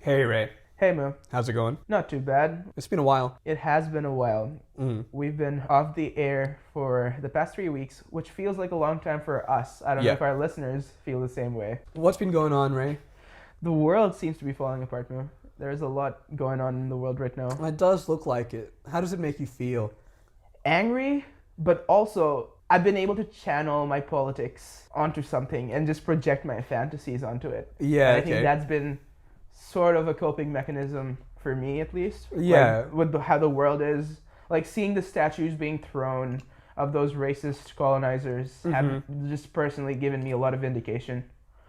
Hey Ray, Hey Mo, how's it going? not too bad. It's been a while. It has been a while. Mm. We've been off the air for the past 3 weeks, which feels like a long time for us. I don't know Yeah. if our listeners feel the same way. What's been going on, Ray? The world seems to be falling apart, Mo. There's a lot going on in the world right now. It does look like it. How does it make you feel? Angry, but also I've been able to channel my politics onto something and just project my fantasies onto it. Yeah, And I okay. think that's been sort of a coping mechanism for me, at least. Yeah. Like, with how the world is, like seeing the statues being thrown of those racist colonizers have just personally given me a lot of vindication.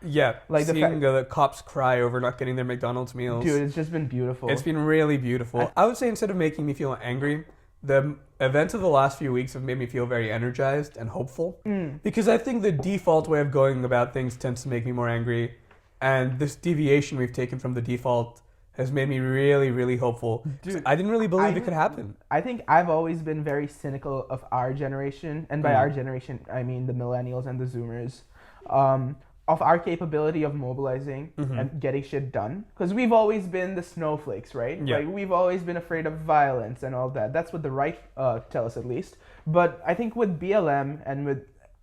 Yeah, Like the seeing the cops cry over not getting their McDonald's meals. Dude, it's just been beautiful. It's been really beautiful. I would say instead of making me feel angry, the events of the last few weeks have made me feel very energized and hopeful. Because I think the default way of going about things tends to make me more angry. And this deviation we've taken from the default has made me really, really hopeful. Dude, I didn't really believe it could happen. I think I've always been very cynical of our generation, and by our generation, I mean the millennials and the Zoomers, of our capability of mobilizing and getting shit done. Because we've always been the snowflakes, right? Yeah. Like, we've always been afraid of violence and all that. That's what the right tell us, at least. But I think with BLM and with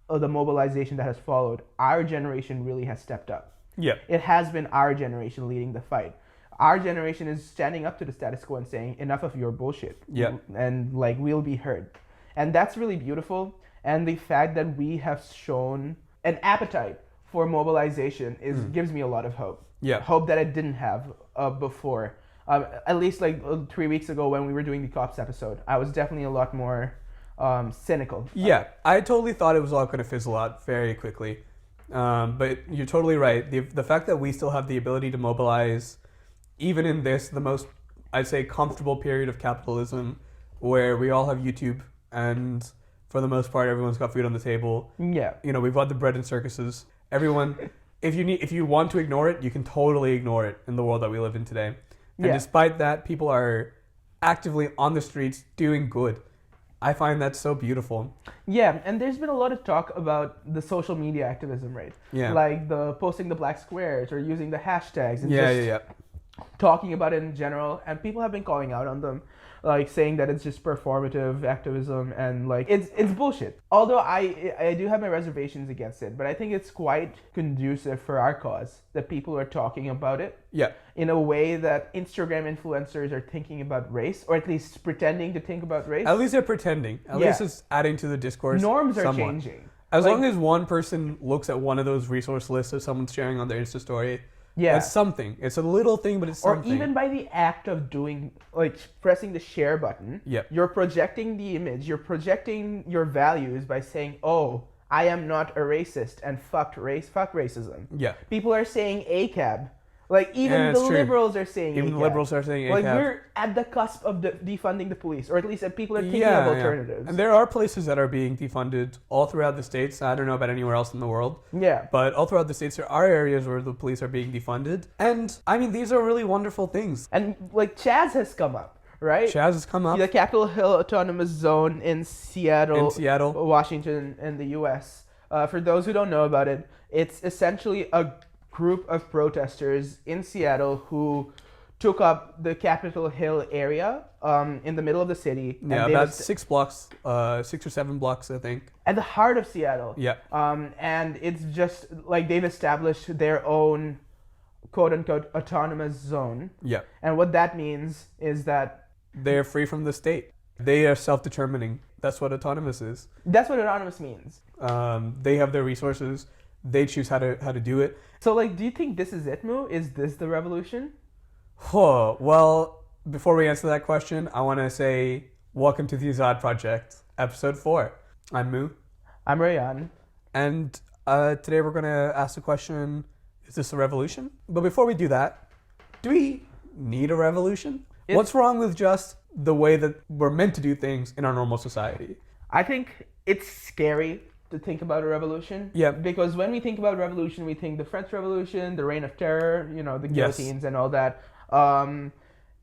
the mobilization that has followed, our generation really has stepped up. Yeah. It has been our generation leading the fight. Our generation is standing up to the status quo and saying, enough of your bullshit. Yeah. And like, we'll be heard. And that's really beautiful. And the fact that we have shown an appetite for mobilization gives me a lot of hope. Yeah. Hope that I didn't have before. At least like 3 weeks ago when we were doing the cops episode, I was definitely a lot more cynical. Yeah, I totally thought it was all going to fizzle out very quickly. But you're totally right. The fact that we still have the ability to mobilize, even in this, the most, I'd say, comfortable period of capitalism, where we all have YouTube and for the most part everyone's got food on the table. Yeah. You know, we've got the bread and circuses. Everyone, if you want to ignore it, you can totally ignore it in the world that we live in today. And Yeah. despite that, people are actively on the streets doing good. I find that so beautiful. Yeah, and there's been a lot of talk about the social media activism, right? Yeah. Like the posting the black squares or using the hashtags and Yeah, just yeah. talking about it in general, and people have been calling out on them, like saying that it's just performative activism and like it's bullshit. Although I do have my reservations against it, but I think it's quite conducive for our cause that people are talking about it Yeah. in a way that Instagram influencers are thinking about race, or at least pretending to think about race. At least they're pretending. At Yeah. least it's adding to the discourse. Norms are somewhat. changing. As Like- long as one person looks at one of those resource lists that someone's sharing on their Insta story, Yeah. that's something. It's a little thing, but it's Or something. even by the act of doing, like pressing the share button, Yep. you're projecting the image, you're projecting your values by saying, oh, I am not a racist and fuck racism. Yeah. People are saying ACAB. Like, even Yeah, the it's true. liberals are saying Even ACAB. the liberals are saying Like, ACAB. we're at the cusp of defunding the police, or at least people are thinking Yeah, of yeah. alternatives. And there are places that are being defunded all throughout the states. I don't know about anywhere else in the world. Yeah. But all throughout the states, there are areas where the police are being defunded. And, I mean, these are really wonderful things. And, like, Chaz has come up, right? Chaz has come up The Capitol Hill Autonomous Zone in Seattle, Washington, in the U.S. For those who don't know about it, it's essentially a group of protesters in Seattle who took up the Capitol Hill area in the middle of the city. Yeah, and about 6 blocks, 6 or 7 blocks, I think. at the heart of Seattle. Yeah. And it's just like they've established their own quote-unquote autonomous zone. Yeah. And what that means is that They're free from the state. They are self-determining. That's what autonomous is. that's what autonomous means. They have their resources. They choose how to do it. So, like, do you think this is it, Moo? Is this the revolution? Oh, well, before we answer that question, I want to say welcome to the Azad Project, episode 4. I'm Moo, I'm Rayan. and today we're going to ask the question, is this a revolution? But before we do that, do we need a revolution? What's wrong with just the way that we're meant to do things in our normal society? I think it's scary to think about a revolution. Yeah. Because when we think about revolution, we think the French Revolution, the Reign of Terror, you know, the Yes. guillotines and all that.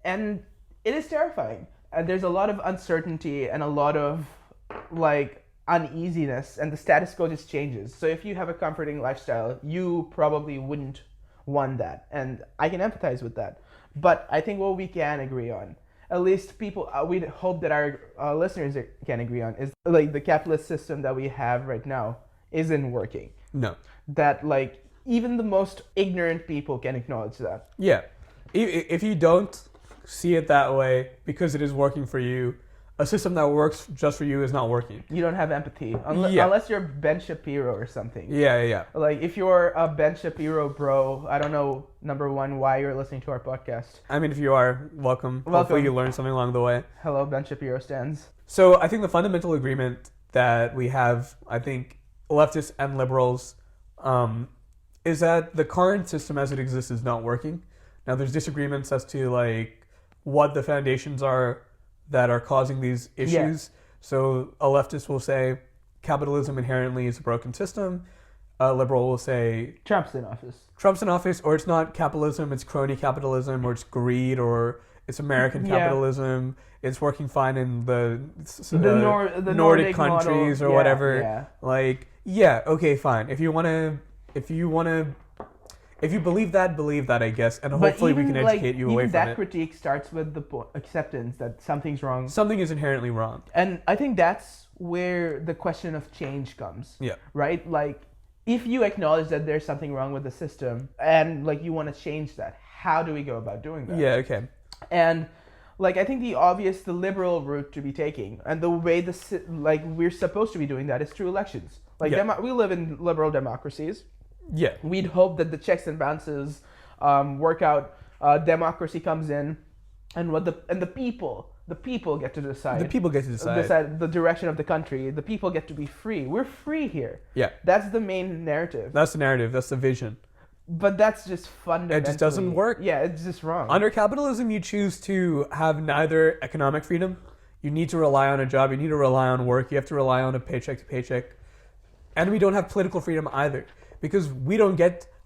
And it is terrifying. There's a lot of uncertainty and a lot of, like, uneasiness, and the status quo just changes. So if you have a comforting lifestyle, you probably wouldn't won that, and I can empathize with that. But I think what we can agree on, at least people, we hope that our listeners can agree on, is like the capitalist system that we have right now isn't working. No. That like even the most ignorant people can acknowledge that. Yeah. If you don't see it that way because it is working for you, a system that works just for you is not working. You don't have empathy. Unless you're Ben Shapiro or something. Yeah. Like, if you're a Ben Shapiro bro, I don't know, number one, why you're listening to our podcast. I mean, if you are, welcome. Hopefully you learned something along the way. Hello, Ben Shapiro stands. So I think the fundamental agreement that we have, I think, leftists and liberals, is that the current system as it exists is not working. Now, there's disagreements as to, like, what the foundations are that are causing these issues. Yeah. So a leftist will say capitalism inherently is a broken system. A liberal will say Trump's in office, or it's not capitalism, it's crony capitalism, or it's greed, or it's American capitalism. It's working fine in the Nordic countries model, or whatever. Yeah. Like, okay, fine. If you believe that, I guess, and hopefully we can educate you away from it. Even that critique starts with the acceptance that something's wrong. Something is inherently wrong. And I think that's where the question of change comes. Yeah. Right? Like, if you acknowledge that there's something wrong with the system and, like, you want to change that, how do we go about doing that? Yeah, okay. And, like, I think the liberal route to be taking, and the way we're supposed to be doing that is through elections. Like, we live in liberal democracies. Yeah. We'd hope that the checks and balances work out. Democracy comes in, and the people get to decide. The people get to decide the direction of the country. The people get to be free. We're free here. Yeah. That's the main narrative. That's the narrative. That's the vision. But that's just fundamentally. It just doesn't work. Yeah, it's just wrong. Under capitalism, you choose to have neither economic freedom. You need to rely on a job. You need to rely on work. You have to rely on a paycheck to paycheck. And we don't have political freedom either. Because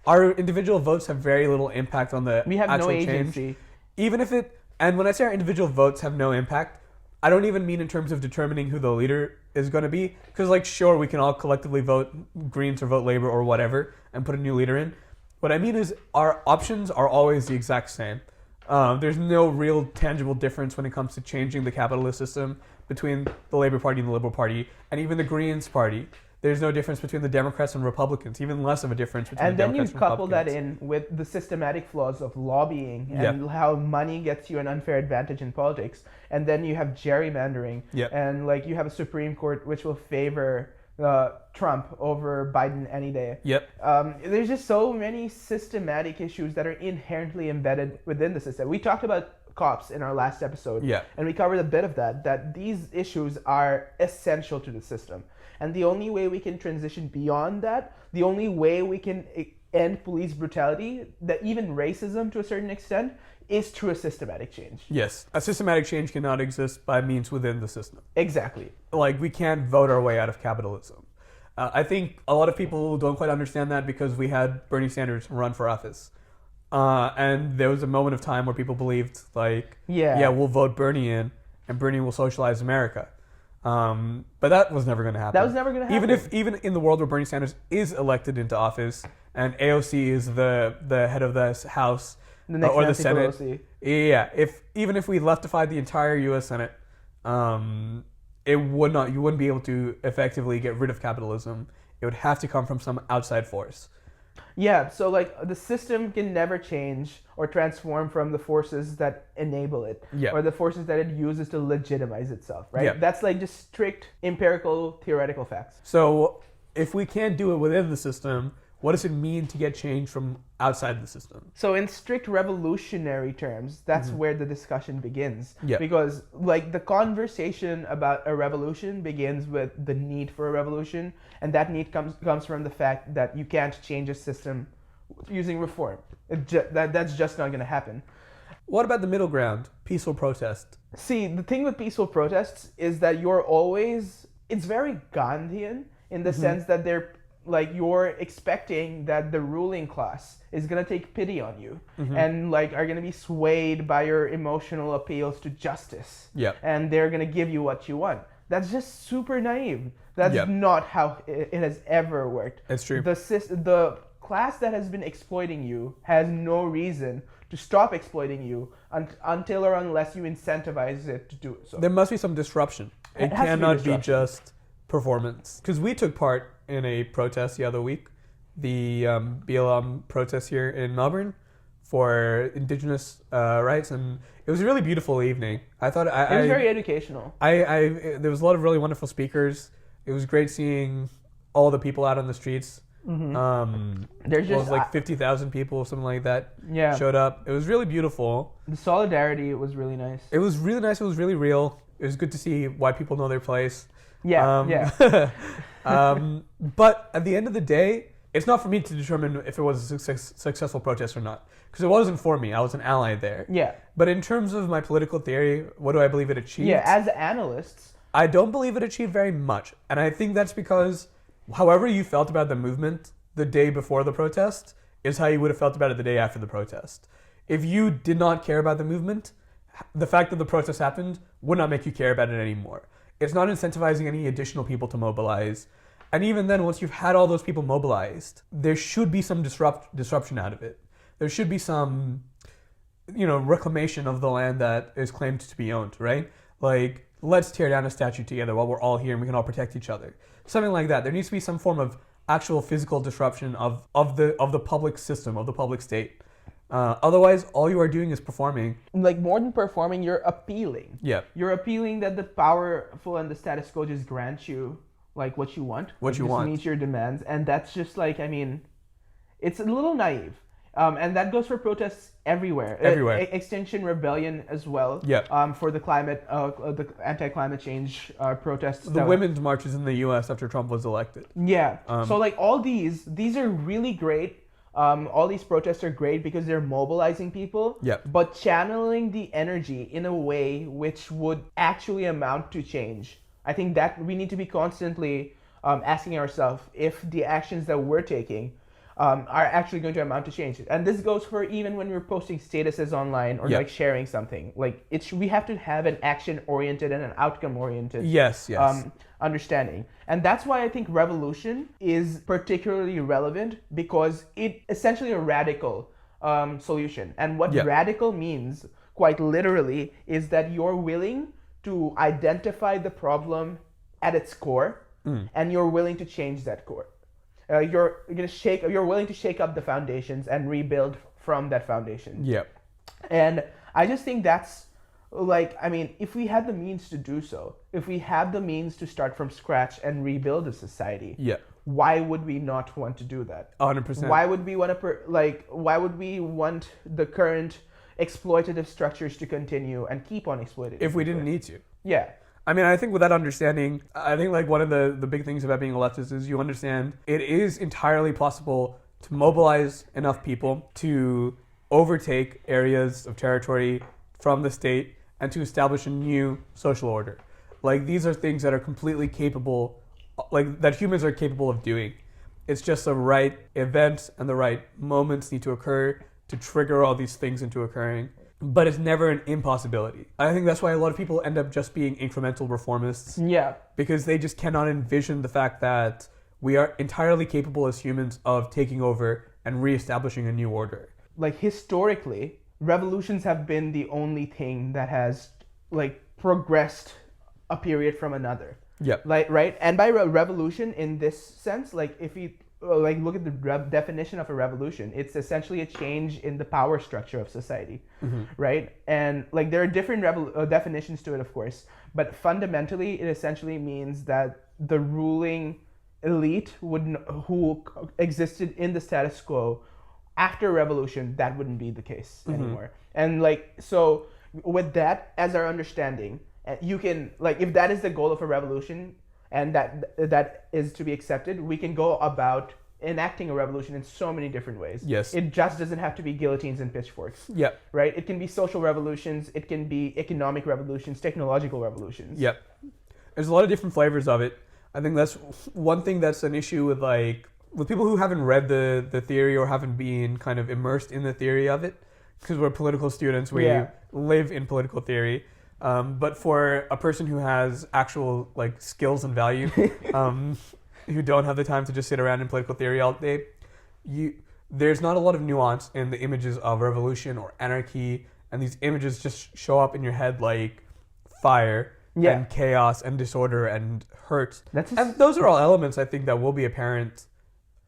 our individual votes have very little impact on the we have actual no agency. Change. Even if and when I say our individual votes have no impact, I don't even mean in terms of determining who the leader is going to be. Because, like, sure, we can all collectively vote Greens or vote Labour or whatever and put a new leader in. What I mean is our options are always the exact same. There's no real tangible difference when it comes to changing the capitalist system between the Labour Party and the Liberal Party, and even the Greens Party. There's no difference between the Democrats and Republicans, even less of a difference between the Democrats and Republicans. And then you couple that in with the systematic flaws of lobbying and how money gets you an unfair advantage in politics. And then you have gerrymandering. And, like, you have a Supreme Court which will favor Trump over Biden any day. There's just so many systematic issues that are inherently embedded within the system. We talked about cops in our last episode. And we covered a bit of that these issues are essential to the system. And the only way we can transition beyond that, the only way we can end police brutality, that even racism to a certain extent, is through a systematic change. Yes. A systematic change cannot exist by means within the system. Exactly. Like, we can't vote our way out of capitalism. I think a lot of people don't quite understand that because we had Bernie Sanders run for office. And there was a moment of time where people believed, like, we'll vote Bernie in and Bernie will socialize America. But that was never going to happen. Even in the world where Bernie Sanders is elected into office and AOC is the head of the House or the Senate. Pelosi. Even if we leftified the entire U.S. Senate, you wouldn't be able to effectively get rid of capitalism. It would have to come from some outside force. Yeah, so, like, the system can never change or transform from the forces that enable it or the forces that it uses to legitimize itself, right? That's, like, just strict empirical theoretical facts. So if we can't do it within the system, what does it mean to get change from outside the system? So in strict revolutionary terms, that's where the discussion begins. Because, like, the conversation about a revolution begins with the need for a revolution, and that need comes from the fact that you can't change a system using reform. That's just not going to happen. What about the middle ground, peaceful protest? See, the thing with peaceful protests is that it's very Gandhian in the sense that you're expecting that the ruling class is going to take pity on you and, like, are going to be swayed by your emotional appeals to justice. And they're going to give you what you want. That's just super naive. That's not how it has ever worked. It's true. The class that has been exploiting you has no reason to stop exploiting you until or unless you incentivize it to do so. There must be some disruption. It cannot be just performance. Because we took part in a protest the other week, the BLM protest here in Melbourne for Indigenous rights, and it was a really beautiful evening. I thought it was very educational. There was a lot of really wonderful speakers. It was great seeing all the people out on the streets. There's just like 50,000 people, something like that, showed up. It was really beautiful. The solidarity was really nice. It was really nice. It was really real. It was good to see why people know their place. Yeah. But at the end of the day, it's not for me to determine if it was a successful protest or not, because it wasn't for me. I was an ally there. Yeah. But in terms of my political theory, what do I believe it achieved? Yeah, as analysts, I don't believe it achieved very much. And I think that's because however you felt about the movement the day before the protest is how you would have felt about it the day after the protest. If you did not care about the movement, the fact that the protest happened would not make you care about it anymore. It's not incentivizing any additional people to mobilize. And even then, once you've had all those people mobilized, there should be some disruption out of it. There should be some, reclamation of the land that is claimed to be owned, right? Like, let's tear down a statue together while we're all here and we can all protect each other. Something like that. There needs to be some form of actual physical disruption of the public system, of the public state. Otherwise, all you are doing is performing. Like, more than performing, you're appealing. Yeah. You're appealing that the powerful and the status quo just grant you, like, what you want. Meet your demands. And that's just, like, it's a little naive. And that goes for protests everywhere. Extinction Rebellion as well. Yeah. For the anti-climate change protests. The women's marches in the U.S. after Trump was elected. Yeah. So, like, all these are really great. All these protests are great because they're mobilizing people, but channeling the energy in a way which would actually amount to change. I think that we need to be constantly asking ourselves if the actions that we're taking are actually going to amount to change. And this goes for even when we're posting statuses online or like sharing something. Like, we have to have an action-oriented and an outcome-oriented understanding. And that's why I think revolution is particularly relevant, because it's essentially a radical solution. And what radical means, quite literally, is that you're willing to identify the problem at its core, and you're willing to change that core. You're willing to shake up the foundations and rebuild from that foundation. Yeah. And I just think that's, if we had the means to do so, if we had the means to start from scratch and rebuild a society, why would we not want to do that? 100%. Why would we why would we want the current exploitative structures to continue and keep on exploiting? If we didn't need to. Yeah. I think with that understanding, I think like one of the big things about being a leftist is you understand it is entirely possible to mobilize enough people to overtake areas of territory from the state and to establish a new social order. Like, these are things that are completely capable, like, that humans are capable of doing. It's just the right events and the right moments need to occur to trigger all these things into occurring. But it's never an impossibility. I think that's why a lot of people end up just being incremental reformists. Yeah. Because they just cannot envision the fact that we are entirely capable as humans of taking over and reestablishing a new order. Like, historically, revolutions have been the only thing that has, like, progressed a period from another. Yeah. Like, right? And by revolution, in this sense, like, if you look at the definition of a revolution, it's essentially a change in the power structure of society, right? And like, there are different definitions to it, of course, but fundamentally, it essentially means that the ruling elite who existed in the status quo after revolution, that wouldn't be the case anymore. And like, so with that as our understanding, you can, like, if that is the goal of a revolution, and that is to be accepted, we can go about enacting a revolution in so many different ways. Yes. It just doesn't have to be guillotines and pitchforks. Yeah. Right? It can be social revolutions, it can be economic revolutions, technological revolutions. Yep. There's a lot of different flavors of it. I think that's one thing that's an issue with people who haven't read the theory or haven't been kind of immersed in the theory of it, because we're political students, we live in political theory. But for a person who has actual like skills and value, who don't have the time to just sit around in political theory all day, there's not a lot of nuance in the images of revolution or anarchy, and these images just show up in your head like fire and chaos and disorder and hurt. And those are all elements I think that will be apparent.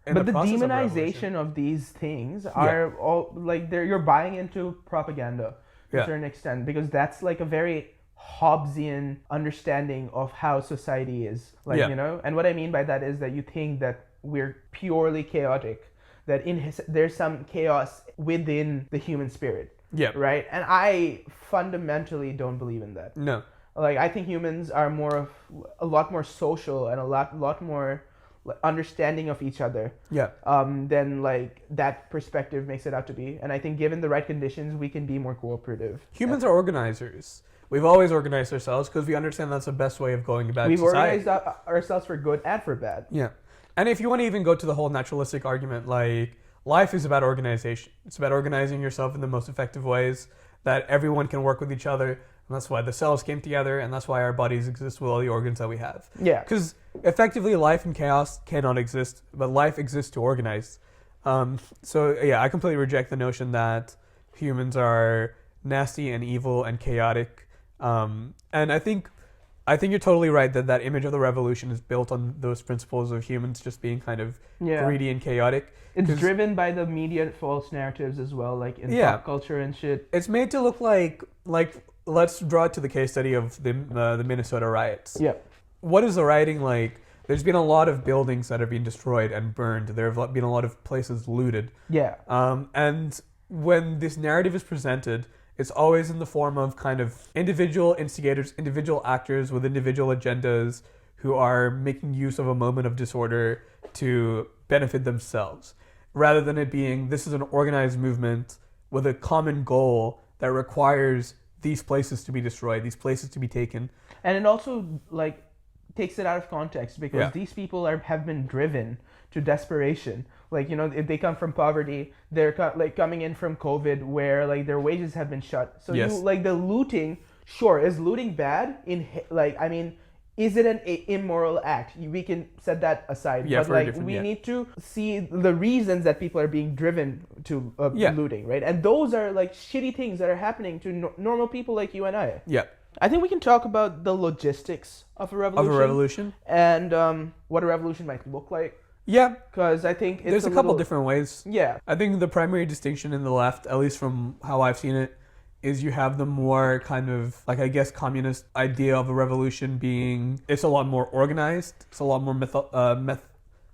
But the demonization of these things are all like you're buying into propaganda to a certain extent, because that's like a very Hobbesian understanding of how society is, like, you know. And what I mean by that is that you think that we're purely chaotic, that there's some chaos within the human spirit, right? And I fundamentally don't believe in that. No, like, I think humans are a lot more social and a lot more understanding of each other than like that perspective makes it out to be. And I think given the right conditions, we can be more cooperative. Humans are organizers. We've always organized ourselves because we understand that's the best way of going about We've society. organized ourselves for good and for bad. Yeah. And if you want to even go to the whole naturalistic argument, like, life is about organization. It's about organizing yourself in the most effective ways that everyone can work with each other. And that's why the cells came together, and that's why our bodies exist with all the organs that we have. Yeah. Because effectively, life and chaos cannot exist, but life exists to organize. I completely reject the notion that humans are nasty and evil and chaotic. And I think you're totally right that image of the revolution is built on those principles of humans just being kind of greedy and chaotic. It's driven by the media false narratives as well, like in pop culture and shit. It's made to look like let's draw it to the case study of the Minnesota riots. Yeah. What is the rioting like? There's been a lot of buildings that have been destroyed and burned. There have been a lot of places looted. Yeah. And when this narrative is presented, it's always in the form of kind of individual instigators, individual actors with individual agendas who are making use of a moment of disorder to benefit themselves, rather than it being, this is an organized movement with a common goal that requires these places to be destroyed, these places to be taken. And it also like takes it out of context, because these people have been driven to desperation. Like, you know, if they come from poverty, they're coming in from COVID, where like their wages have been shut. So the looting, is looting bad? Is it an immoral act? We can set that aside. But like, we need to see the reasons that people are being driven to looting, right? And those are like shitty things that are happening to normal people like you and I. Yeah. I think we can talk about the logistics of a revolution. And what a revolution might look like. Yeah. Because I think there's a couple different ways. Yeah. I think the primary distinction in the left, at least from how I've seen it, is you have the more kind of, like, I guess, communist idea of a revolution being, it's a lot more organized, it's a lot more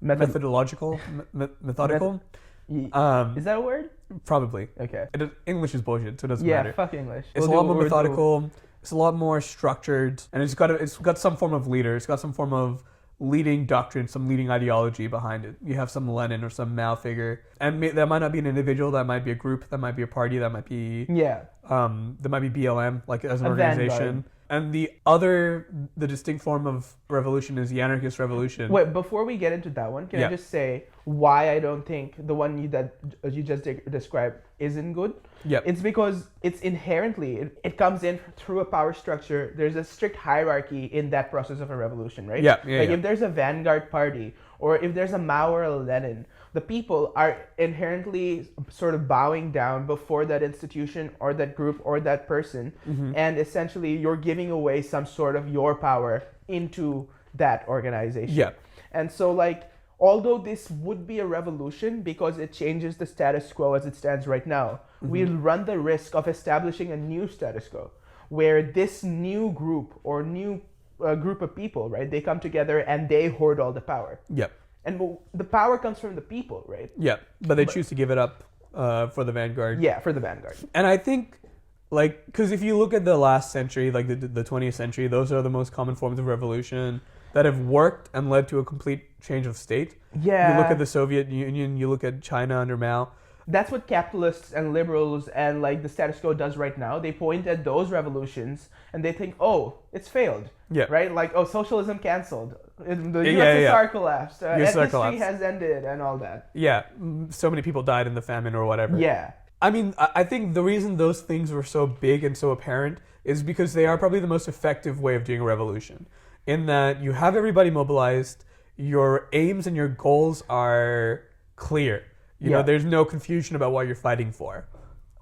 methodological, methodical. Is that a word? Probably. Okay. English is bullshit, so it doesn't matter. Yeah, fuck English. It's a lot more methodical, it's a lot more structured, and it's got some form of leader, it's got some form of leading doctrine, some leading ideology behind it. You have some Lenin or some Mao figure, and that might not be an individual, that might be a group, that might be a party, that might be that might be BLM, like, as an organization. Vanguard. And the distinct form of revolution is the anarchist revolution. Wait, before we get into that one, can I just say why I don't think the one you just described isn't good? Yeah. It's because it's inherently, it comes in through a power structure. There's a strict hierarchy in that process of a revolution, right? If there's a vanguard party, or if there's a Mao or a Lenin, the people are inherently sort of bowing down before that institution or that group or that person. Mm-hmm. And essentially you're giving away some sort of your power into that organization. Yeah. And so, like, although this would be a revolution because it changes the status quo as it stands right now, we'll run the risk of establishing a new status quo where this new group or new group of people, right, they come together and they hoard all the power. Yep. And the power comes from the people, right? Yeah, but they choose to give it up for the vanguard. Yeah, for the vanguard. And I think, like, because if you look at the last century, like the 20th century, those are the most common forms of revolution that have worked and led to a complete change of state. Yeah. You look at the Soviet Union, you look at China under Mao. That's what capitalists and liberals and, like, the status quo does right now. They point at those revolutions and they think, oh, it's failed. Yeah. Right? Like, oh, socialism canceled. The USSR collapsed. History has ended and all that. Yeah. So many people died in the famine or whatever. Yeah. I mean, I think the reason those things were so big and so apparent is because they are probably the most effective way of doing a revolution. In that you have everybody mobilized, your aims and your goals are clear. You know, there's no confusion about what you're fighting for.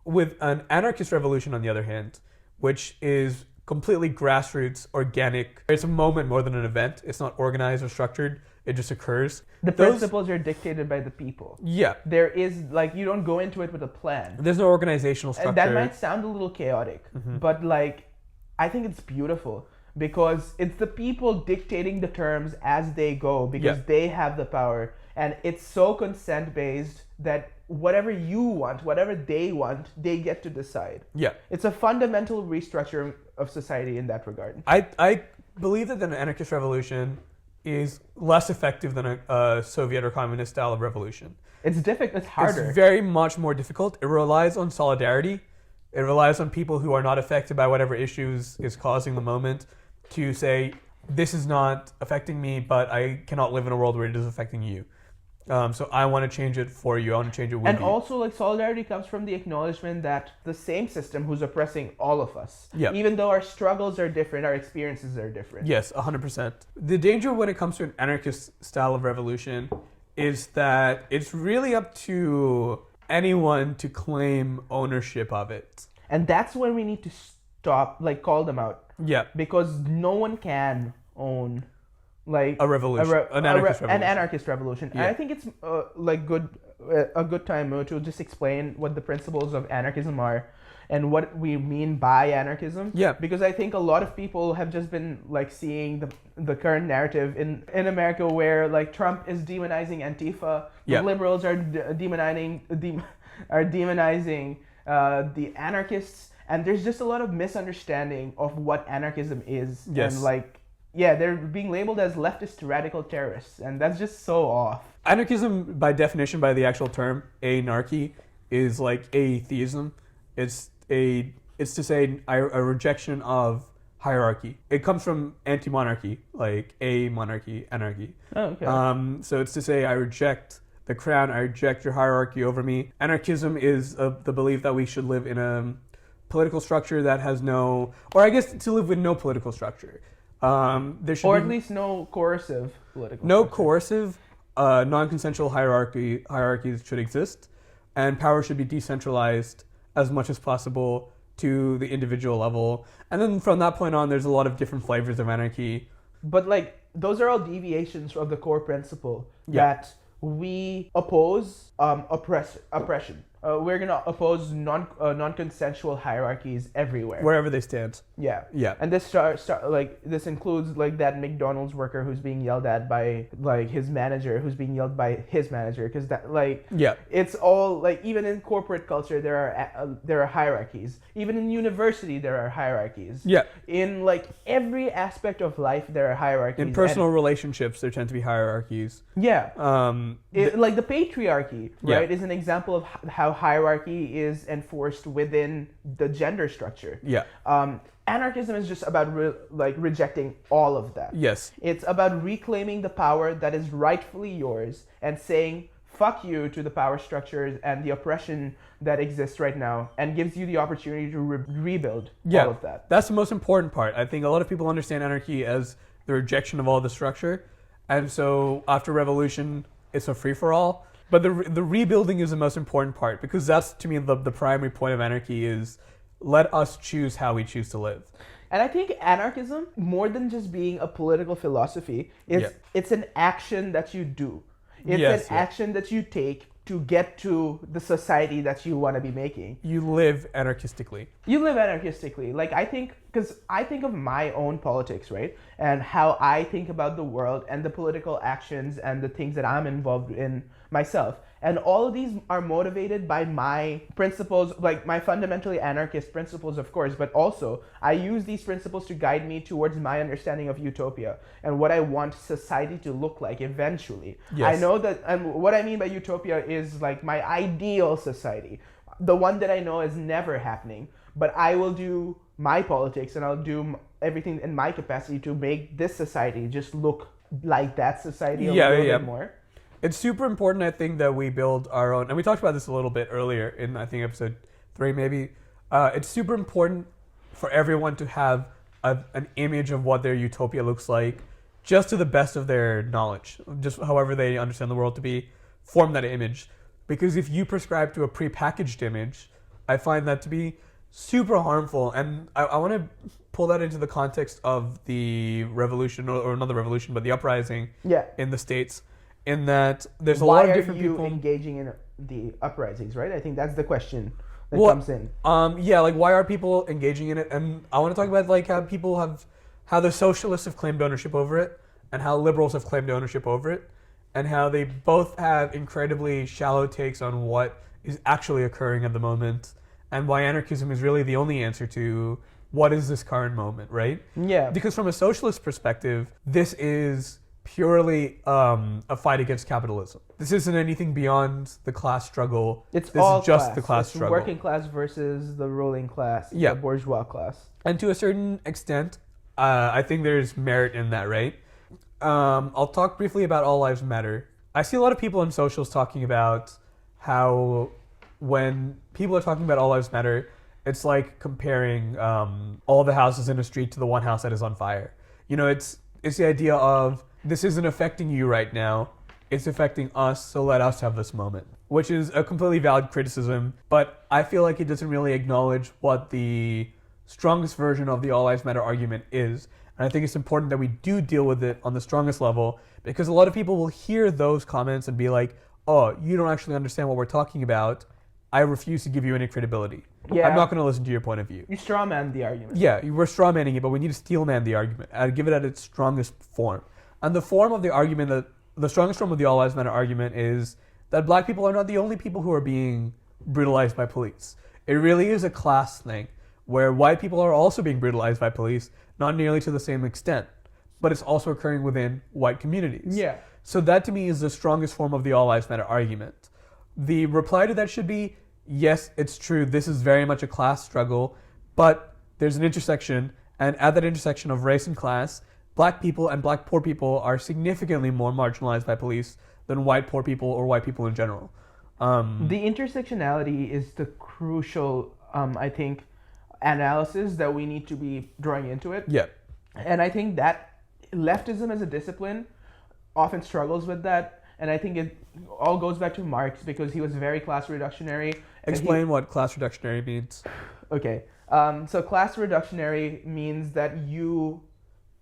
With an anarchist revolution, on the other hand, which is completely grassroots, organic, it's a moment more than an event. It's not organized or structured. It just occurs. The principles are dictated by the people. Yeah. There is, like, you don't go into it with a plan. There's no organizational structure. And that might sound a little chaotic, but, like, I think it's beautiful because it's the people dictating the terms as they go because they have the power. And it's so consent-based that whatever you want, whatever they want, they get to decide. Yeah. It's a fundamental restructuring of society in that regard. I believe that an anarchist revolution is less effective than a Soviet or communist style of revolution. It's difficult. It's harder. It's very much more difficult. It relies on solidarity. It relies on people who are not affected by whatever issues is causing the moment to say, this is not affecting me, but I cannot live in a world where it is affecting you. So I want to change it for you. I want to change it with you. And also, like, solidarity comes from the acknowledgement that the same system who's oppressing all of us, even though our struggles are different, our experiences are different. Yes, 100%. The danger when it comes to an anarchist style of revolution is that it's really up to anyone to claim ownership of it. And that's when we need to stop, like, call them out. Yeah. Because no one can own, like, a revolution, an anarchist revolution. Yeah. And I think it's a good time to just explain what the principles of anarchism are and what we mean by anarchism. Yeah. Because I think a lot of people have just been, like, seeing the current narrative in America where, like, Trump is demonizing Antifa, the liberals are demonizing the anarchists, and there's just a lot of misunderstanding of what anarchism is. Yes. And, like, they're being labeled as leftist radical terrorists, and that's just so off. Anarchism, by definition, by the actual term, anarchy, is like atheism. It's to say a rejection of hierarchy. It comes from anti-monarchy, like a monarchy, anarchy. Oh, okay. So it's to say I reject the crown, I reject your hierarchy over me. Anarchism is the belief that we should live in a political structure that has no, or I guess to live with no political structure. There should at least no coercive political structure. Coercive, non-consensual hierarchies should exist, and power should be decentralized as much as possible to the individual level. And then from that point on, there's a lot of different flavors of anarchy. But, like, those are all deviations of the core principle that we oppose oppression. We're going to oppose non-consensual hierarchies everywhere. Wherever they stand. Yeah. Yeah. And this this includes, like, that McDonald's worker who's being yelled at by, like, his manager, who's being yelled by his manager, because that, like, it's all, like, even in corporate culture there are hierarchies. Even in university there are hierarchies. Yeah. In, like, every aspect of life there are hierarchies. In personal relationships there tend to be hierarchies. Yeah. Like the patriarchy, right, is an example of how hierarchy is enforced within the gender structure. Yeah. Anarchism is just about rejecting all of that. Yes. It's about reclaiming the power that is rightfully yours and saying fuck you to the power structures and the oppression that exists right now, and gives you the opportunity to rebuild all of that. That's the most important part. I think a lot of people understand anarchy as the rejection of all the structure, and so after revolution it's a free-for-all. But the rebuilding is the most important part, because that's, to me, the primary point of anarchy is let us choose how we choose to live. And I think anarchism, more than just being a political philosophy, it's an action that you do. It's an action that you take to get to the society that you want to be making. You live anarchistically. Like, because I think of my own politics, right? And how I think about the world and the political actions and the things that I'm involved in myself. And all of these are motivated by my principles, like my fundamentally anarchist principles, of course, but also I use these principles to guide me towards my understanding of utopia and what I want society to look like eventually. Yes. I know that, and what I mean by utopia is like my ideal society, the one that I know is never happening, but I will do my politics and I'll do everything in my capacity to make this society just look like that society a little bit more. It's super important, I think, that we build our own, and we talked about this a little bit earlier in, I think, episode 3 maybe. It's super important for everyone to have an image of what their utopia looks like, just to the best of their knowledge, just however they understand the world to be, form that image. because if you prescribe to a prepackaged image, I find that to be super harmful. And I want to pull that into the context of the revolution, or not the revolution, but the uprising in the States, in that there's a lot of different people. Why are you engaging in the uprisings, right? I think that's the question that comes in. Like, why are people engaging in it? And I want to talk about like how the socialists have claimed ownership over it, and how liberals have claimed ownership over it, and how they both have incredibly shallow takes on what is actually occurring at the moment, and why anarchism is really the only answer to what is this current moment, right? Yeah. Because from a socialist perspective, this is purely a fight against capitalism. This isn't anything beyond the class struggle. This all is just the class struggle. Working class versus the ruling class, the bourgeois class. And to a certain extent, I think there's merit in that, right? I'll talk briefly about All Lives Matter. I see a lot of people in socials talking about how when people are talking about All Lives Matter, it's like comparing all the houses in a street to the one house that is on fire. You know, it's the idea of this isn't affecting you right now, it's affecting us, so let us have this moment. Which is a completely valid criticism, but I feel like it doesn't really acknowledge what the strongest version of the All Lives Matter argument is. And I think it's important that we do deal with it on the strongest level, because a lot of people will hear those comments and be like, oh, you don't actually understand what we're talking about. I refuse to give you any credibility. Yeah. I'm not going to listen to your point of view. You strawman the argument. Yeah, we're strawmanning it, but we need to steelman the argument. I'd give it at its strongest form. And the form of the argument, the strongest form of the All Lives Matter argument is that black people are not the only people who are being brutalized by police. It really is a class thing, where white people are also being brutalized by police, not nearly to the same extent, but it's also occurring within white communities. Yeah. So that to me is the strongest form of the All Lives Matter argument. The reply to that should be, yes, it's true, this is very much a class struggle, but there's an intersection, and at that intersection of race and class, black people and black poor people are significantly more marginalized by police than white poor people or white people in general. The intersectionality is the crucial, I think, analysis that we need to be drawing into it. Yeah. And I think that leftism as a discipline often struggles with that. And I think it all goes back to Marx, because he was very class reductionary. Explain what class reductionary means. Okay. So class reductionary means that you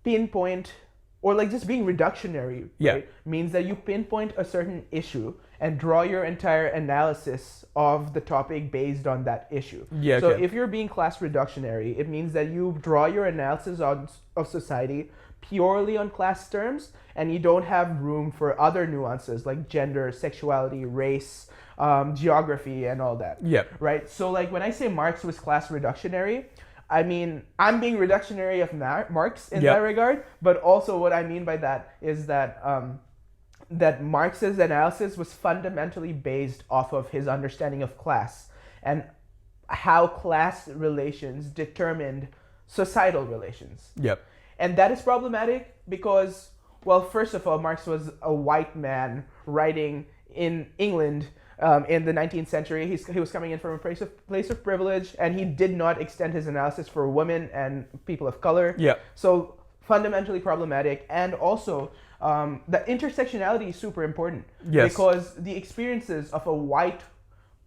pinpoint, or like just being reductionary, right, means that you pinpoint a certain issue and draw your entire analysis of the topic based on that issue. Yeah, so if you're being class reductionary, it means that you draw your analysis of society purely on class terms, and you don't have room for other nuances like gender, sexuality, race, geography, and all that. Yeah. Right? So like when I say Marx was class reductionary, I mean, I'm being reductionary of Marx in that regard, but also what I mean by that is that that Marx's analysis was fundamentally based off of his understanding of class and how class relations determined societal relations. Yep. And that is problematic because, well, first of all, Marx was a white man writing in England in the 19th century. He was coming in from a place of privilege, and he did not extend his analysis for women and people of color. Yeah. So fundamentally problematic. And also, the intersectionality is super important. Yes. Because the experiences of a white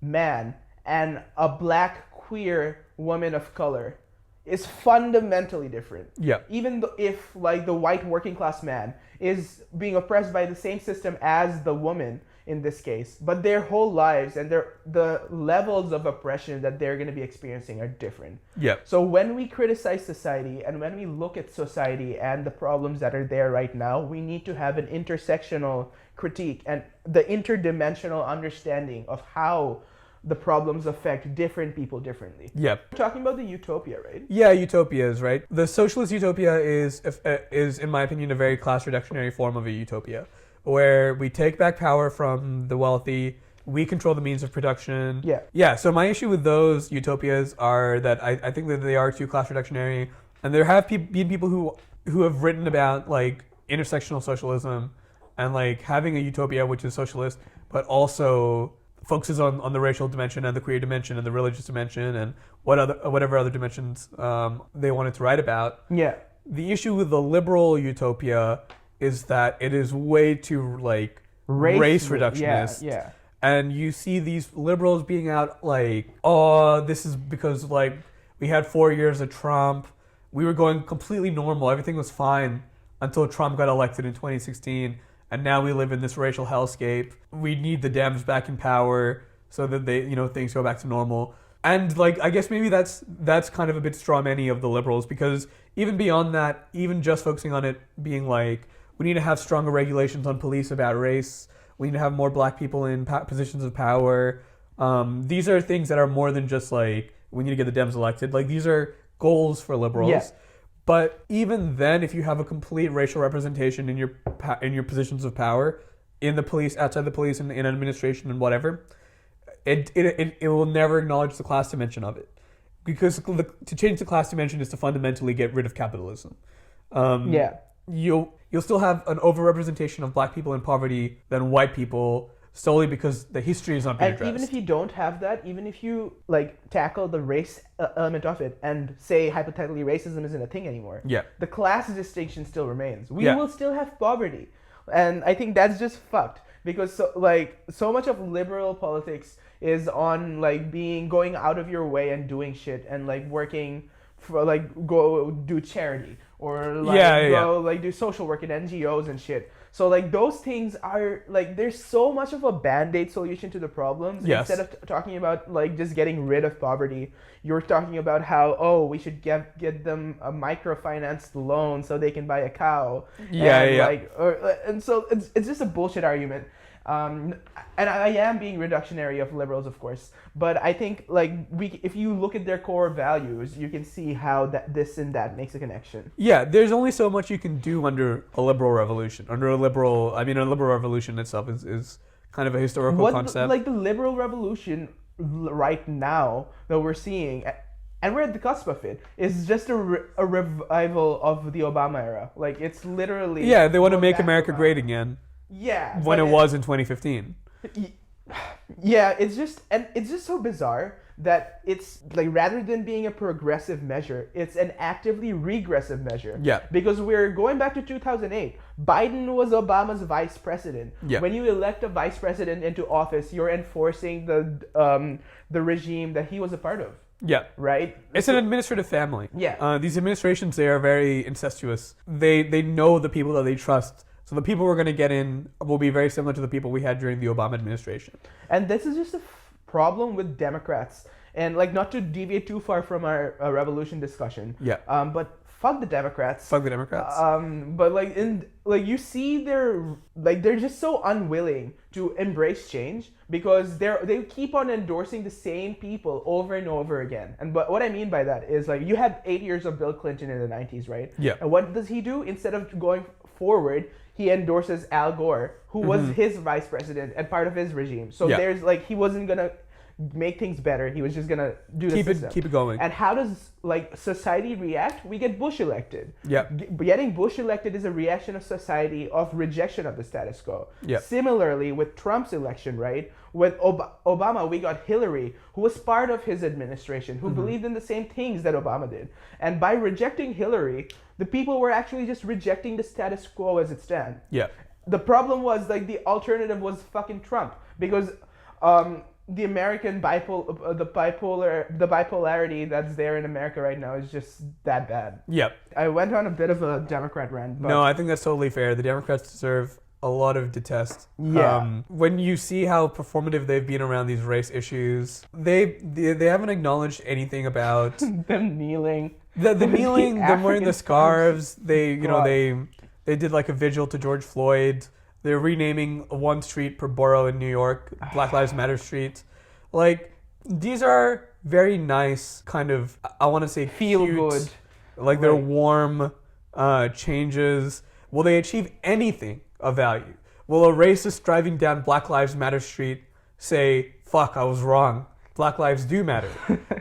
man and a black queer woman of color is fundamentally different. Yeah. Even if like the white working class man is being oppressed by the same system as the woman in this case, but their whole lives and the levels of oppression that they're going to be experiencing are different. Yeah. So when we criticize society and when we look at society and the problems that are there right now, we need to have an intersectional critique and the interdimensional understanding of how the problems affect different people differently. Yeah. We're talking about the utopia, right? Yeah, utopias, right? The socialist utopia is, in my opinion, a very class reductionary form of a utopia, where we take back power from the wealthy, we control the means of production. Yeah. Yeah, so my issue with those utopias are that I think that they are too class reductionary, and there have been people who have written about like intersectional socialism and like having a utopia which is socialist, but also focuses on the racial dimension and the queer dimension and the religious dimension and whatever other dimensions they wanted to write about. Yeah. The issue with the liberal utopia is that it is way too like race reductionist. Yeah. And you see these liberals being out like, oh, this is because like we had 4 years of Trump. We were going completely normal. Everything was fine until Trump got elected in 2016. And now we live in this racial hellscape. We need the Dems back in power so that they, things go back to normal. And like, I guess maybe that's kind of a bit strawmanny of the liberals, because even beyond that, even just focusing on it being like, we need to have stronger regulations on police about race. We need to have more black people in positions of power. These are things that are more than just like, we need to get the Dems elected. Like, these are goals for liberals. Yeah. But even then, if you have a complete racial representation in your positions of power, in the police, outside the police, in administration and whatever, it will never acknowledge the class dimension of it. Because to change the class dimension is to fundamentally get rid of capitalism. You'll still have an overrepresentation of black people in poverty than white people, solely because the history is not being addressed. And even if you don't have that, even if you like tackle the race element of it and say hypothetically racism isn't a thing anymore, the class distinction still remains. We will still have poverty, and I think that's just fucked, because so much of liberal politics is on like going out of your way and doing shit and like working for like go do charity or like do social work in NGOs and shit. So like those things are like, there's so much of a band-aid solution to the problems. Instead of talking about like just getting rid of poverty, you're talking about how we should get them a microfinanced loan so they can buy a cow. And so it's just a bullshit argument. And I am being reductionary of liberals, of course, but I think like if you look at their core values, you can see how this and that makes a connection. Yeah, there's only so much you can do under a liberal revolution. A liberal revolution itself is kind of a historical concept. Like the liberal revolution right now that we're seeing, and we're at the cusp of it, is just a revival of the Obama era. Like, it's literally... Yeah, they want to make America great again. Yeah. When it was in 2015. Yeah, it's just so bizarre that it's like, rather than being a progressive measure, it's an actively regressive measure. Yeah. Because we're going back to 2008. Biden was Obama's vice president. Yeah. When you elect a vice president into office, you're enforcing the regime that he was a part of. Yeah. Right? It's an administrative family. Yeah. These administrations, they are very incestuous. They know the people that they trust. So the people we're going to get in will be very similar to the people we had during the Obama administration. And this is just a problem with Democrats. And like, not to deviate too far from our revolution discussion. Yeah. But fuck the Democrats. Fuck the Democrats. But you see they're just so unwilling to embrace change, because they keep on endorsing the same people over and over again. But what I mean by that is, like, you had 8 years of Bill Clinton in the 90s, right? Yeah. And what does he do? Instead of going forward, he endorses Al Gore, who was his vice president and part of his regime. So there's like, he wasn't gonna make things better. He was just gonna do the system. Keep it going. And how does like society react? We get Bush elected. Yeah. Getting Bush elected is a reaction of society of rejection of the status quo. Yeah. Similarly with Trump's election, right? With Obama, we got Hillary, who was part of his administration, who believed in the same things that Obama did. And by rejecting Hillary, the people were actually just rejecting the status quo as it stands. Yeah. The problem was, like, the alternative was fucking Trump, because the American bipolarity that's there in America right now is just that bad. Yep. I went on a bit of a Democrat rant. But no, I think that's totally fair. The Democrats deserve a lot of detest. Yeah. When you see how performative they've been around these race issues, they haven't acknowledged anything about them kneeling. The kneeling, them wearing the scarves. They did like a vigil to George Floyd. They're renaming one street per borough in New York, Black Lives Matter Street. Like, these are very nice, kind of, I want to say feel cute, good. Like, they're warm changes. Will they achieve anything of value? Will a racist driving down Black Lives Matter Street say, fuck, I was wrong, Black lives do matter?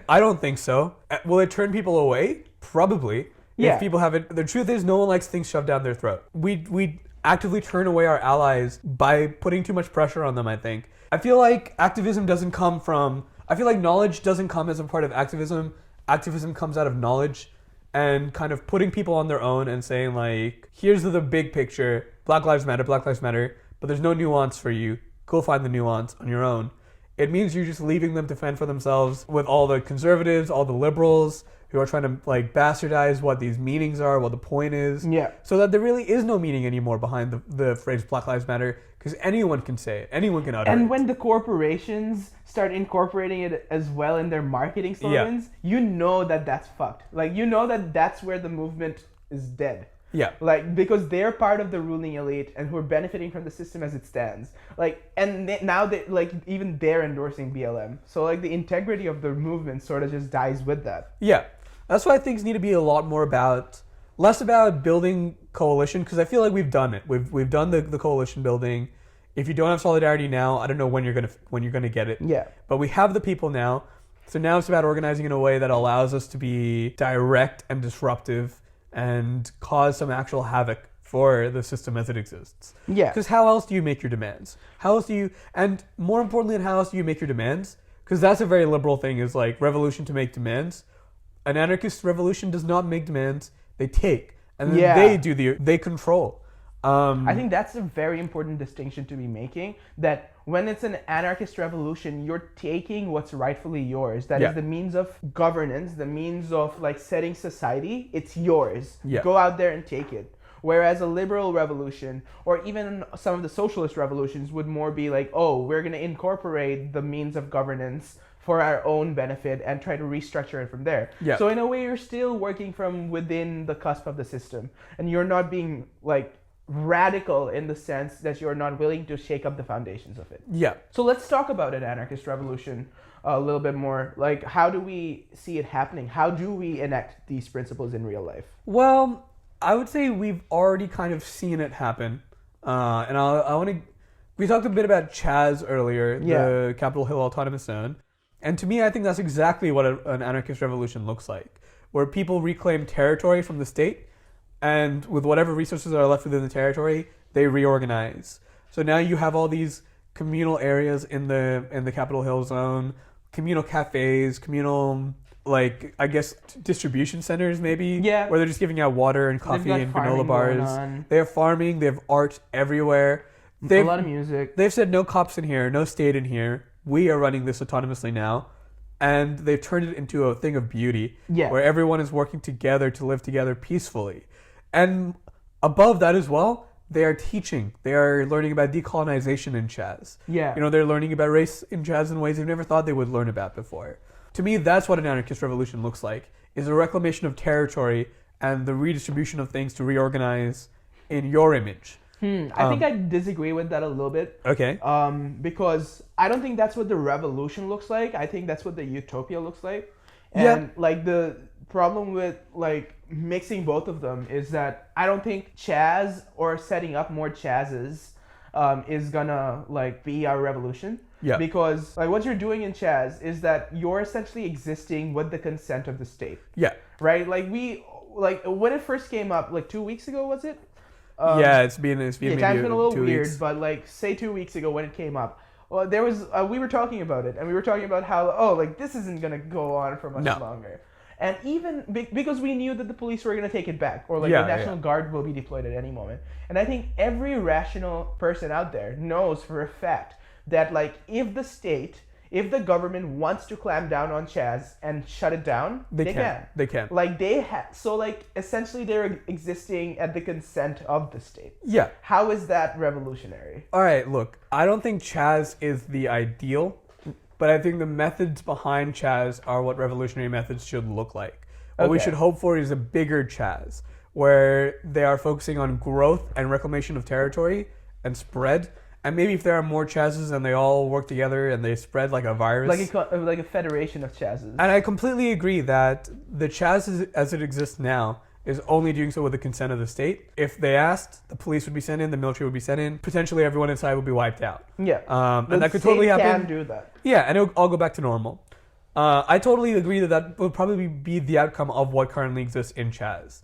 I don't think so. Will it turn people away? Probably. Yeah. If people have it. The truth is, no one likes things shoved down their throat. We actively turn away our allies by putting too much pressure on them, I think. I feel like activism doesn't come from... I feel like knowledge doesn't come as a part of activism. Activism comes out of knowledge and kind of putting people on their own and saying, like, here's the big picture. Black lives matter, but there's no nuance for you. go find the nuance on your own. It means you're just leaving them to fend for themselves with all the conservatives, all the liberals who are trying to like bastardize what these meanings are, what the point is. Yeah. So that there really is no meaning anymore behind the phrase Black Lives Matter, because anyone can say it, anyone can utter it. And when the corporations start incorporating it as well in their marketing slogans, you know that that's fucked. Like, you know that that's where the movement is dead. Yeah. Like, because they're part of the ruling elite and who are benefiting from the system as it stands. Like, and now they, like, even they're endorsing BLM. So, like, the integrity of the movement sort of just dies with that. Yeah. That's why things need to be a lot more about, less about building coalition, because I feel like we've done it. We've done the coalition building. If you don't have solidarity now, I don't know when you're gonna get it. Yeah. But we have the people now. So now it's about organizing in a way that allows us to be direct and disruptive and cause some actual havoc for the system as it exists. Yeah. Because how else do you make your demands? How else do you, and more importantly than how else do you make your demands? Because that's a very liberal thing, is like revolution to make demands. An anarchist revolution does not make demands, they take. And then they control. I think that's a very important distinction to be making, that when it's an anarchist revolution, you're taking what's rightfully yours. That is the means of governance, the means of like setting society. It's yours. Yeah. Go out there and take it. Whereas a liberal revolution, or even some of the socialist revolutions, would more be like, oh, we're going to incorporate the means of governance for our own benefit and try to restructure it from there. Yeah. So in a way, you're still working from within the cusp of the system, and you're not being like radical in the sense that you're not willing to shake up the foundations of it. Yeah. So let's talk about an anarchist revolution a little bit more. Like, how do we see it happening? How do we enact these principles in real life? Well, I would say we've already kind of seen it happen. And I want to... We talked a bit about Chaz earlier, the Capitol Hill Autonomous Zone. And to me, I think that's exactly what an anarchist revolution looks like, where people reclaim territory from the state, and with whatever resources are left within the territory, they reorganize. So now you have all these communal areas in the Capitol Hill zone, communal cafes, communal, like, I guess, distribution centers maybe, where they're just giving out water and coffee and granola bars. They have farming, they have art everywhere. A lot of music. They've said no cops in here, no state in here. We are running this autonomously now. And they've turned it into a thing of beauty, where everyone is working together to live together peacefully. And above that as well, they are teaching. They are learning about decolonization in Chaz. Yeah. You know, they're learning about race in Chaz in ways they've never thought they would learn about before. To me, that's what an anarchist revolution looks like, is a reclamation of territory and the redistribution of things to reorganize in your image. I think I disagree with that a little bit. Okay. Because I don't think that's what the revolution looks like. I think that's what the utopia looks like. And like the problem with like mixing both of them is that I don't think Chaz or setting up more Chazes is gonna like be our revolution. Yeah. Because like what you're doing in Chaz is that you're essentially existing with the consent of the state. Yeah. Right? Like when it first came up, like 2 weeks ago, was it? It's been time's maybe been a little 2 weird, weeks. but like say 2 weeks ago when it came up, well, there was we were talking about it, and we were talking about how like this isn't gonna go on for much longer, and even because we knew that the police were gonna take it back, or like the National Guard will be deployed at any moment, and I think every rational person out there knows for a fact that like if the government wants to clamp down on Chaz and shut it down, they can. They can. Like so like essentially they're existing at the consent of the state. Yeah. How is that revolutionary? All right, look, I don't think Chaz is the ideal, but I think the methods behind Chaz are what revolutionary methods should look like. What we should hope for is a bigger Chaz, where they are focusing on growth and reclamation of territory and spread. And maybe if there are more Chazes and they all work together and they spread like a virus. Like a federation of Chazes. And I completely agree that the Chaz as it exists now is only doing so with the consent of the state. If they asked, the police would be sent in, the military would be sent in, potentially everyone inside would be wiped out. Yeah. And that could totally happen. The state can do that. Yeah, and it'll all go back to normal. I totally agree that would probably be the outcome of what currently exists in Chaz.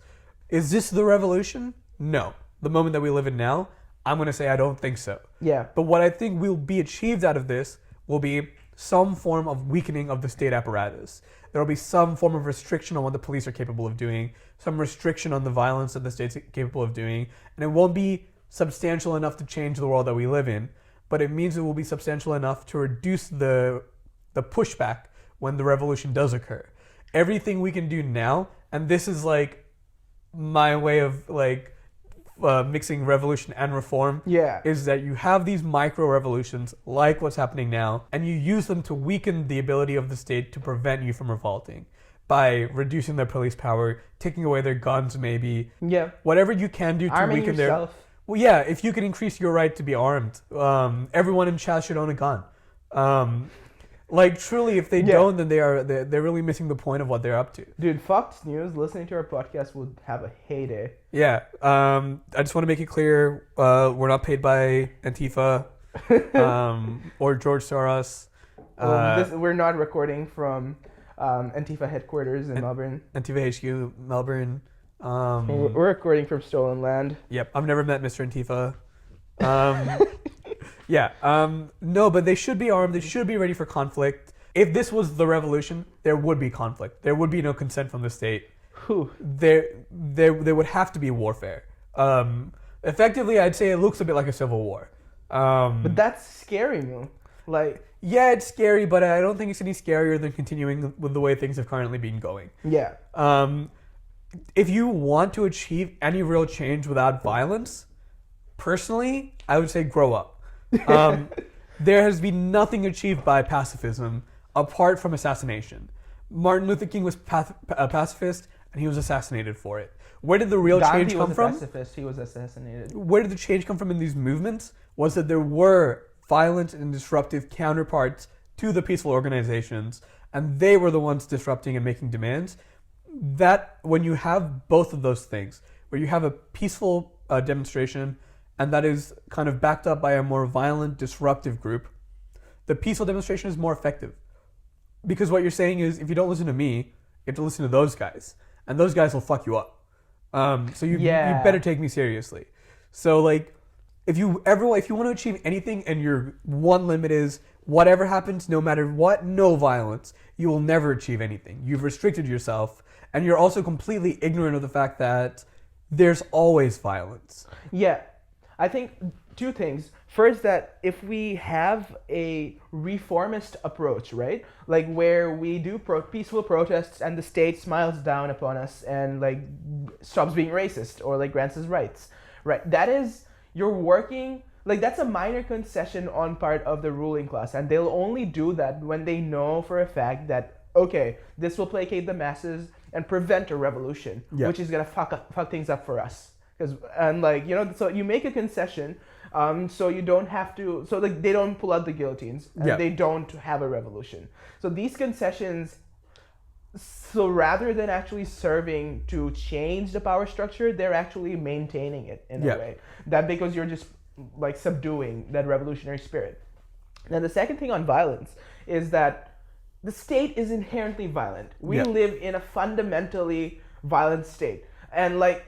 Is this the revolution? No. The moment that we live in now, I'm going to say I don't think so. Yeah. But what I think will be achieved out of this will be some form of weakening of the state apparatus. There will be some form of restriction on what the police are capable of doing, some restriction on the violence that the state's capable of doing, and it won't be substantial enough to change the world that we live in. but it means it will be substantial enough to reduce the pushback when the revolution does occur. Everything we can do now, and this is like my way of like mixing revolution and reform, is that you have these micro revolutions like what's happening now, and you use them to weaken the ability of the state to prevent you from revolting by reducing their police power, taking away their guns, maybe. Yeah. Whatever you can do to arming weaken yourself. Well, yeah, if you can increase your right to be armed, everyone in Chaz should own a gun. Like, truly, if they don't, then they're really missing the point of what they're up to. Dude, Fox News listening to our podcast would have a heyday. Yeah. I just want to make it clear, we're not paid by Antifa or George Soros. We're not recording from Antifa headquarters in Melbourne. Antifa HQ, Melbourne. We're recording from stolen land. Yep. I've never met Mr. Antifa. No, but they should be armed. They should be ready for conflict. If this was the revolution, there would be conflict. There would be no consent from the state. There would have to be warfare. Effectively, I'd say it looks a bit like a civil war. But that's scary, man. Like, yeah, it's scary, but I don't think it's any scarier than continuing with the way things have currently been going. Yeah. If you want to achieve any real change without violence, personally, I would say grow up. There has been nothing achieved by pacifism apart from assassination. Martin Luther King was a pacifist, and he was assassinated for it. Where did the real change come from? Gandhi was a pacifist. He was assassinated. Where did the change come from in these movements? Was that there were violent and disruptive counterparts to the peaceful organizations, and they were the ones disrupting and making demands. That when you have both of those things, where you have a peaceful demonstration, and that is kind of backed up by a more violent, disruptive group, the peaceful demonstration is more effective. Because what you're saying is, if you don't listen to me, you have to listen to those guys. And those guys will fuck you up. So you better take me seriously. So, like, if you want to achieve anything and your one limit is, whatever happens, no matter what, no violence, you will never achieve anything. You've restricted yourself. And you're also completely ignorant of the fact that there's always violence. Yeah. I think two things. First, that if we have a reformist approach, right? Like where we do peaceful protests and the state smiles down upon us and like stops being racist or like grants us rights, right? That is, you're working, like that's a minor concession on part of the ruling class. And they'll only do that when they know for a fact that, okay, this will placate the masses and prevent a revolution, which is going to fuck things up for us. And like, you know, so you make a concession, so you don't have to, so like they don't pull out the guillotines and they don't have a revolution. So these concessions, so rather than actually serving to change the power structure, they're actually maintaining it in a way. That because you're just like subduing that revolutionary spirit. Now the second thing on violence is that the state is inherently violent. We live in a fundamentally violent state. And like,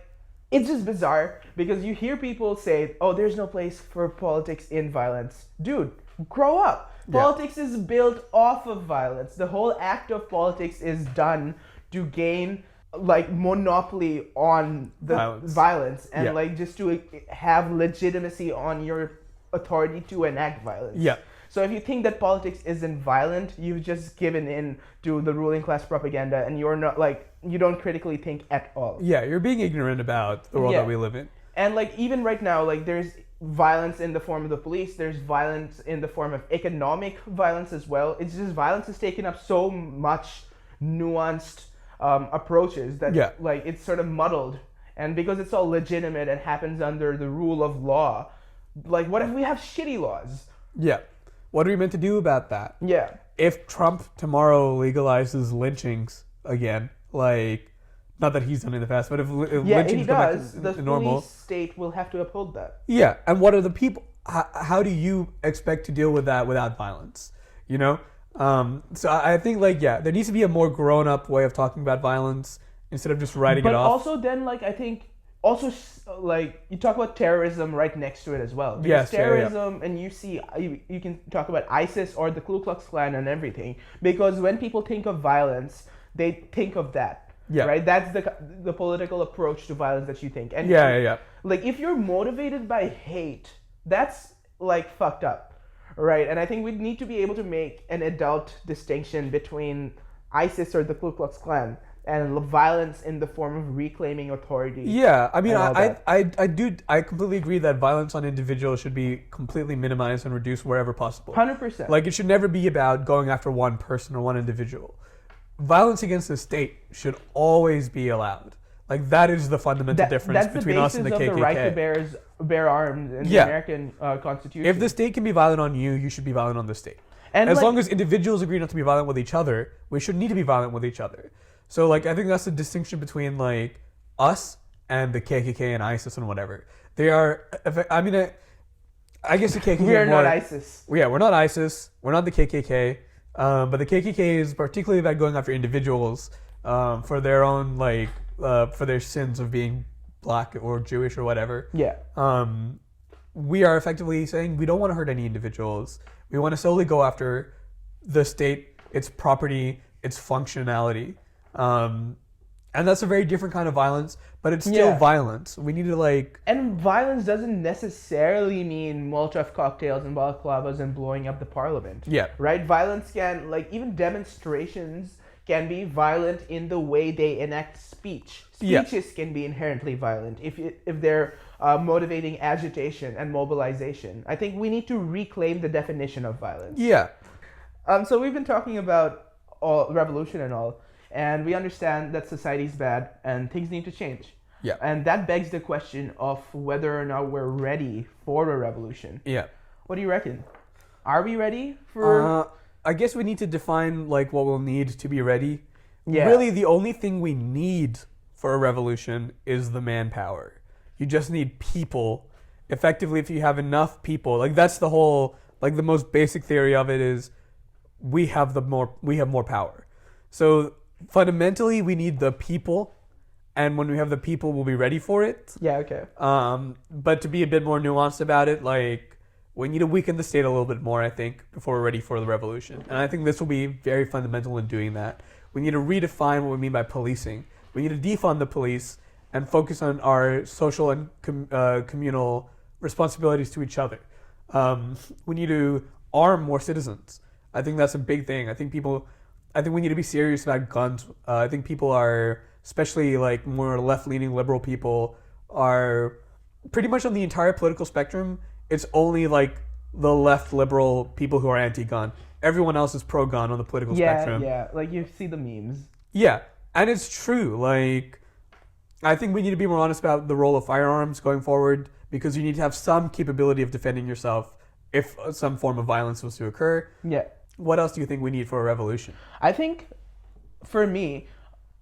it's just bizarre because you hear people say, oh, there's no place for politics in violence. Dude, grow up. Politics is built off of violence. The whole act of politics is done to gain like monopoly on the violence and like just to have legitimacy on your authority to enact violence. Yeah. So if you think that politics isn't violent, you've just given in to the ruling class propaganda and you're not like, you don't critically think at all. Yeah, you're being ignorant about the world that we live in. And like even right now, like there's violence in the form of the police, there's violence in the form of economic violence as well. It's just violence has taken up so much nuanced approaches that like it's sort of muddled. And because it's all legitimate and happens under the rule of law, like what if we have shitty laws? Yeah. What are we meant to do about that? Yeah. If Trump tomorrow legalizes lynchings again, like, not that he's done it in the past, but if lynchings come back to normal, the police state will have to uphold that. Yeah. And what are the people? How do you expect to deal with that without violence? You know? So I think, like, there needs to be a more grown-up way of talking about violence instead of just writing it off. But also then, like, I think, also, like, you talk about terrorism right next to it as well. Because terrorism, and you see, you can talk about ISIS or the Ku Klux Klan and everything. Because when people think of violence, they think of that. Yeah. Right? That's the political approach to violence that you think. And like, if you're motivated by hate, that's, like, fucked up. Right, and I think we need to be able to make an adult distinction between ISIS or the Ku Klux Klan and violence in the form of reclaiming authority. Yeah, I mean, I completely agree that violence on individuals should be completely minimized and reduced wherever possible. 100%. Like, it should never be about going after one person or one individual. Violence against the state should always be allowed. Like, that is the fundamental difference between us and the KKK. That's the basis of the right to bear arms in the American Constitution. If the state can be violent on you, you should be violent on the state. And as long as individuals agree not to be violent with each other, we should need to be violent with each other. So, like, I think that's the distinction between, like, us and the KKK and ISIS and whatever. They are, I mean, I guess the KKK... We are not ISIS. Yeah, we're not ISIS. We're not the KKK. But the KKK is particularly about going after individuals for their own, like, for their sins of being black or Jewish or whatever. Yeah. We are effectively saying we don't want to hurt any individuals. We want to solely go after the state, its property, its functionality. And that's a very different kind of violence, but it's still violence. We need to, like... And violence doesn't necessarily mean Molotov cocktails and balaclavas and blowing up the parliament. Yeah. Right? Violence can, like, even demonstrations can be violent in the way they enact speech. Speeches can be inherently violent if they're motivating agitation and mobilization. I think we need to reclaim the definition of violence. Yeah. So we've been talking about revolution and all, and we understand that society's bad and things need to change. Yeah. And that begs the question of whether or not we're ready for a revolution. Yeah. What do you reckon? Are we ready for... I guess we need to define, like, what we'll need to be ready. Yeah. Really, the only thing we need for a revolution is the manpower. You just need people. Effectively, if you have enough people, like, that's the whole, like, the most basic theory of it is we have more power. So fundamentally, we need the people, and when we have the people, we'll be ready for it. Yeah, okay. But to be a bit more nuanced about it, like, we need to weaken the state a little bit more, I think, before we're ready for the revolution. And I think this will be very fundamental in doing that. We need to redefine what we mean by policing. We need to defund the police and focus on our social and communal responsibilities to each other. We need to arm more citizens. I think that's a big thing. I think we need to be serious about guns. I think people are, especially, like, more left-leaning liberal people, are pretty much on the entire political spectrum. It's only, like, the left liberal people who are anti-gun. Everyone else is pro-gun on the political spectrum. Yeah, like, you see the memes. Yeah, and it's true. Like, I think we need to be more honest about the role of firearms going forward, because you need to have some capability of defending yourself if some form of violence was to occur. Yeah. What else do you think we need for a revolution? I think, for me,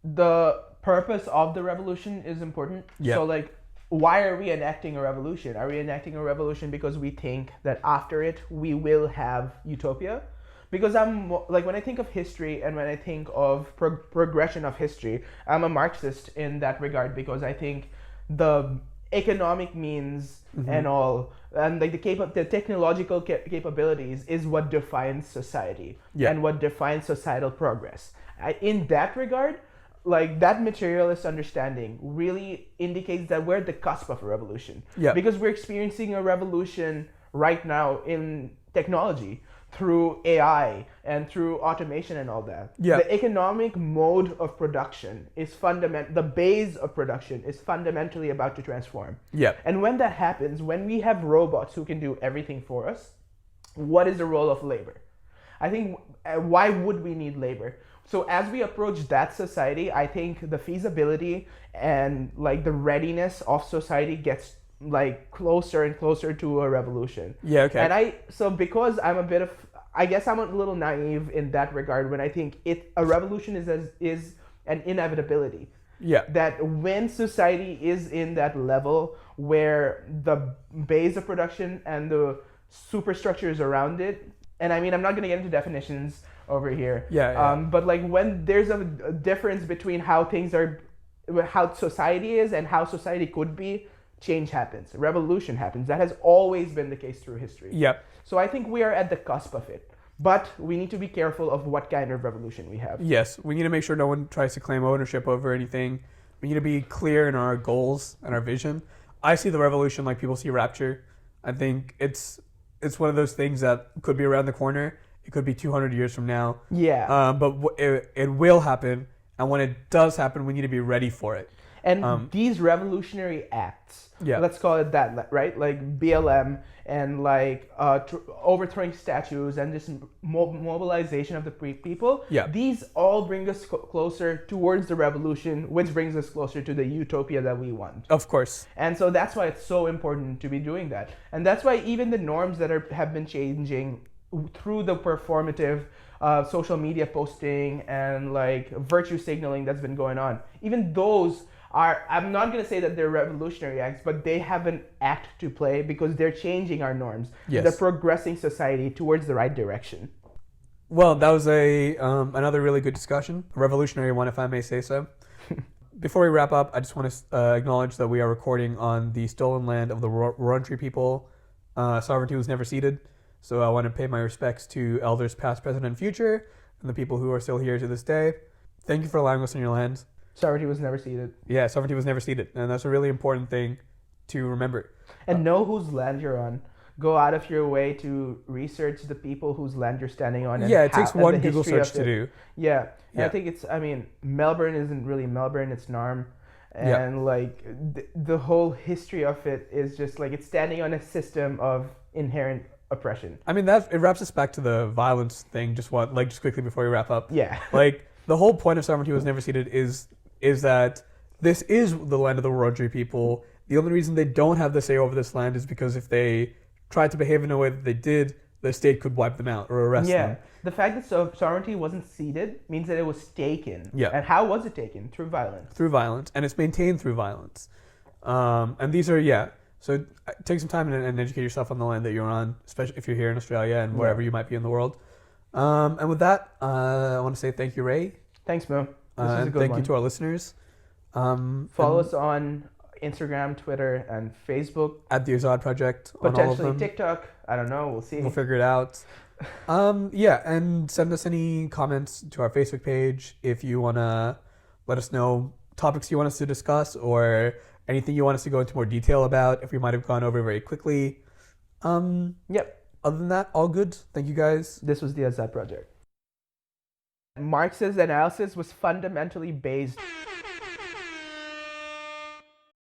the purpose of the revolution is important. Yeah. So, like, why are we enacting a revolution? Are we enacting a revolution because we think that after it we will have utopia? Because when I think of history and when I think of progression of history, I'm a Marxist in that regard, because I think the economic means and all, and, like, the technological capabilities is what defines society and what defines societal progress. In that regard, like, that materialist understanding really indicates that we're at the cusp of a revolution. Yeah. Because we're experiencing a revolution right now in technology through AI and through automation and all that. Yeah. The economic mode of production is the base of production is fundamentally about to transform. Yeah. And when that happens, when we have robots who can do everything for us, what is the role of labor? I think, why would we need labor? So as we approach that society, I think the feasibility and, like, the readiness of society gets, like, closer and closer to a revolution. Yeah, okay. And because I guess I'm a little naive in that regard when I think a revolution is an inevitability. Yeah. That when society is in that level where the base of production and the superstructures around it, and I mean, I'm not going to get into definitions over here. Yeah. But, like, when there's a difference between how society is and how society could be, change happens. Revolution happens. That has always been the case through history. Yep. So I think we are at the cusp of it. But we need to be careful of what kind of revolution we have. Yes, we need to make sure no one tries to claim ownership over anything. We need to be clear in our goals and our vision. I see the revolution like people see rapture. I think it's it's one of those things that could be around the corner. It could be 200 years from now. Yeah. But it will happen. And when it does happen, we need to be ready for it. And these revolutionary acts, let's call it that, right? Like BLM and like overthrowing statues and just mobilization of the people. Yeah. These all bring us closer towards the revolution, which brings us closer to the utopia that we want. Of course. And so that's why it's so important to be doing that. And that's why even the norms that have been changing through the performative social media posting and like virtue signaling that's been going on, even those are, I'm not going to say that they're revolutionary acts, but they have an act to play because they're changing our norms. Yes. They're progressing society towards the right direction. Well, that was another really good discussion, a revolutionary one, if I may say so. Before we wrap up, I just want to acknowledge that we are recording on the stolen land of the Wurundjeri people. Sovereignty was never ceded, so I want to pay my respects to elders past, present, and future, and the people who are still here to this day. Thank you for allowing us on your land. Sovereignty was never ceded. Yeah, sovereignty was never ceded, and that's a really important thing to remember. And know whose land you're on. Go out of your way to research the people whose land you're standing on. And it takes one Google search to do. Yeah, and I think it's, Melbourne isn't really Melbourne, it's Narm. And like the whole history of it is just like it's standing on a system of inherent oppression. I mean, that it wraps us back to the violence thing. Just quickly before we wrap up. Yeah. Like the whole point of sovereignty was never ceded is that this is the land of the Wurundjeri people. The only reason they don't have the say over this land is because if they tried to behave in a way that they did, the state could wipe them out or arrest them. The fact that sovereignty wasn't ceded means that it was taken. Yeah. And how was it taken? Through violence. Through violence, and it's maintained through violence. And these are So take some time and educate yourself on the land that you're on, especially if you're here in Australia and wherever you might be in the world. And with that, I want to say thank you, Ray. Thanks, Mo. This is a and good thank one. you to our listeners. Follow us on Instagram, Twitter, and Facebook. At the Azad Project. Potentially on all of them. TikTok. I don't know. We'll see. We'll figure it out. And send us any comments to our Facebook page if you want to let us know topics you want us to discuss or anything you want us to go into more detail about if we might have gone over very quickly. Other than that, all good. Thank you, guys. This was the Azad Project. Marx's analysis was fundamentally based